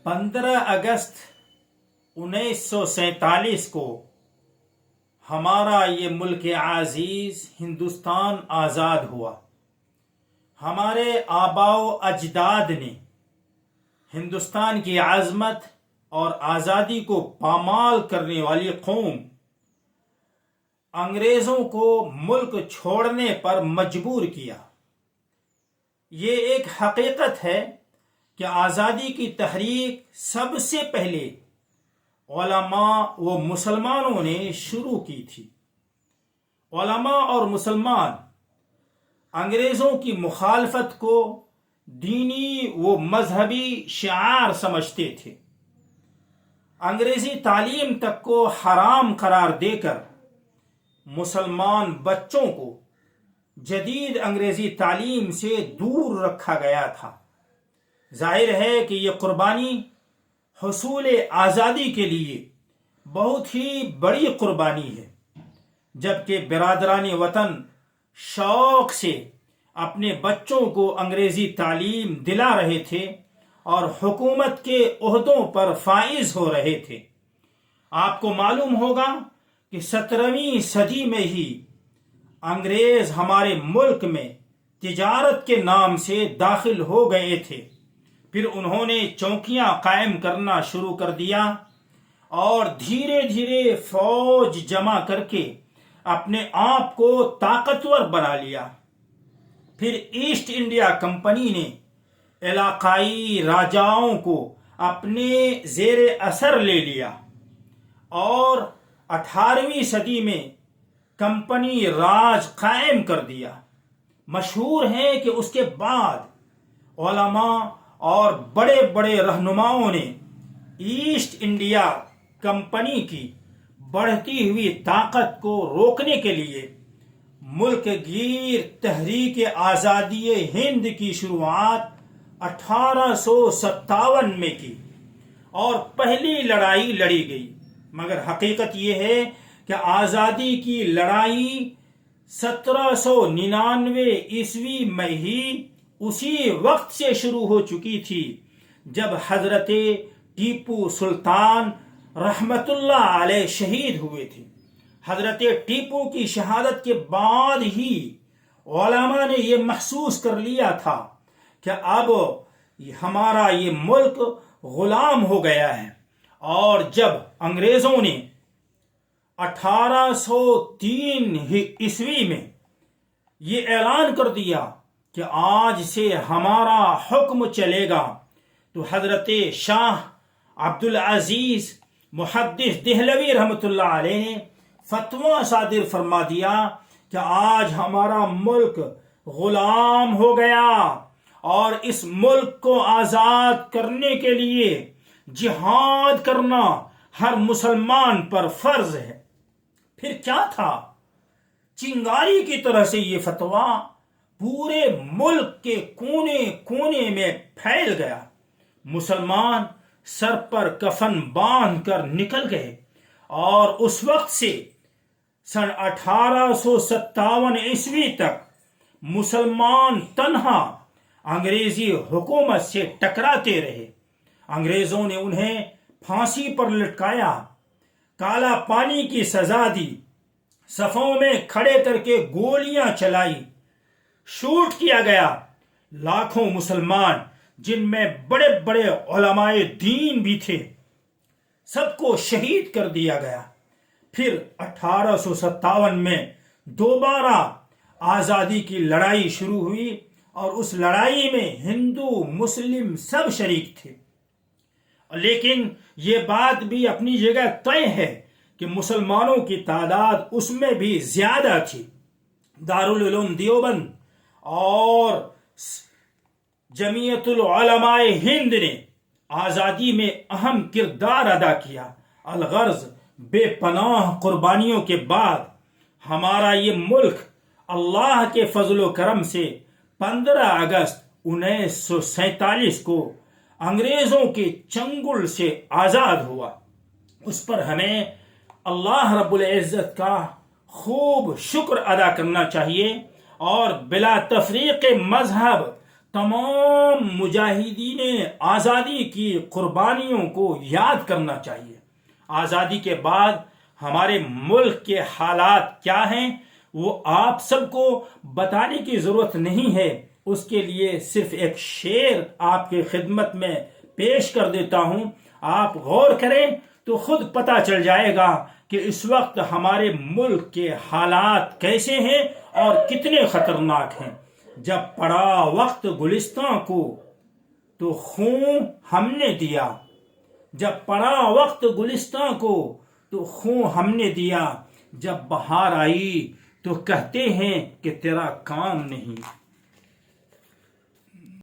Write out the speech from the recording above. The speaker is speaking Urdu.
15 اگست 1947 کو ہمارا یہ ملک عزیز ہندوستان آزاد ہوا۔ ہمارے آباء و اجداد نے ہندوستان کی عظمت اور آزادی کو پامال کرنے والی قوم انگریزوں کو ملک چھوڑنے پر مجبور کیا۔ یہ ایک حقیقت ہے کہ آزادی کی تحریک سب سے پہلے علماء و مسلمانوں نے شروع کی تھی۔ علماء اور مسلمان انگریزوں کی مخالفت کو دینی و مذہبی شعار سمجھتے تھے۔ انگریزی تعلیم تک کو حرام قرار دے کر مسلمان بچوں کو جدید انگریزی تعلیم سے دور رکھا گیا تھا۔ ظاہر ہے کہ یہ قربانی حصول آزادی کے لیے بہت ہی بڑی قربانی ہے، جبکہ برادران وطن شوق سے اپنے بچوں کو انگریزی تعلیم دلا رہے تھے اور حکومت کے عہدوں پر فائز ہو رہے تھے۔ آپ کو معلوم ہوگا کہ 17ویں صدی میں ہی انگریز ہمارے ملک میں تجارت کے نام سے داخل ہو گئے تھے۔ پھر انہوں نے چوکیاں قائم کرنا شروع کر دیا اور دھیرے دھیرے فوج جمع کر کے اپنے آپ کو طاقتور بنا لیا۔ پھر ایسٹ انڈیا کمپنی نے علاقائی راجاؤں کو اپنے زیر اثر لے لیا اور 18ویں صدی میں کمپنی راج قائم کر دیا۔ مشہور ہے کہ اس کے بعد علماء اور بڑے بڑے رہنماؤں نے ایسٹ انڈیا کمپنی کی بڑھتی ہوئی طاقت کو روکنے کے لیے ملک گیر تحریک آزادی ہند کی شروعات 1857 میں کی اور پہلی لڑائی لڑی گئی، مگر حقیقت یہ ہے کہ آزادی کی لڑائی 1799 عیسوی میں ہی اسی وقت سے شروع ہو چکی تھی جب حضرت ٹیپو سلطان رحمت اللہ علیہ شہید ہوئے تھے۔ حضرت ٹیپو کی شہادت کے بعد ہی علماء نے یہ محسوس کر لیا تھا کہ اب ہمارا یہ ملک غلام ہو گیا ہے، اور جب انگریزوں نے 1803 عیسوی میں یہ اعلان کر دیا کہ آج سے ہمارا حکم چلے گا، تو حضرت شاہ عبدالعزیز محدث دہلوی رحمۃ اللہ علیہ نے فتویٰ صادر فرما دیا کہ آج ہمارا ملک غلام ہو گیا اور اس ملک کو آزاد کرنے کے لیے جہاد کرنا ہر مسلمان پر فرض ہے۔ پھر کیا تھا؟ چنگاری کی طرح سے یہ فتویٰ پورے ملک کے کونے کونے میں پھیل گیا۔ مسلمان سر پر کفن باندھ کر نکل گئے اور اس وقت سے سن 1857 عیسوی تک مسلمان تنہا انگریزی حکومت سے ٹکراتے رہے۔ انگریزوں نے انہیں پھانسی پر لٹکایا، کالا پانی کی سزا دی، صفوں میں کھڑے کر کے گولیاں چلائی، شوٹ کیا گیا۔ لاکھوں مسلمان جن میں بڑے بڑے علماء دین بھی تھے سب کو شہید کر دیا گیا۔ پھر 1857 میں دوبارہ آزادی کی لڑائی شروع ہوئی اور اس لڑائی میں ہندو مسلم سب شریک تھے، لیکن یہ بات بھی اپنی جگہ طے ہے کہ مسلمانوں کی تعداد اس میں بھی زیادہ تھی۔ دارالعلوم دیوبند اور جمعیت العلماء ہند نے آزادی میں اہم کردار ادا کیا۔ الغرض بے پناہ قربانیوں کے بعد ہمارا یہ ملک اللہ کے فضل و کرم سے 15 اگست 1947 کو انگریزوں کے چنگل سے آزاد ہوا۔ اس پر ہمیں اللہ رب العزت کا خوب شکر ادا کرنا چاہیے اور بلا تفریق مذہب، تمام مجاہدین آزادی کی قربانیوں کو یاد کرنا چاہیے۔ آزادی کے بعد ہمارے ملک کے حالات کیا ہیں وہ آپ سب کو بتانے کی ضرورت نہیں ہے، اس کے لیے صرف ایک شعر آپ کی خدمت میں پیش کر دیتا ہوں، آپ غور کریں تو خود پتہ چل جائے گا کہ اس وقت ہمارے ملک کے حالات کیسے ہیں اور کتنے خطرناک ہیں۔ جب پڑا وقت گلستاں کو تو خون ہم نے دیا، جب پڑا وقت گلستاں کو تو خون ہم نے دیا، جب بہار آئی تو کہتے ہیں کہ تیرا کام نہیں۔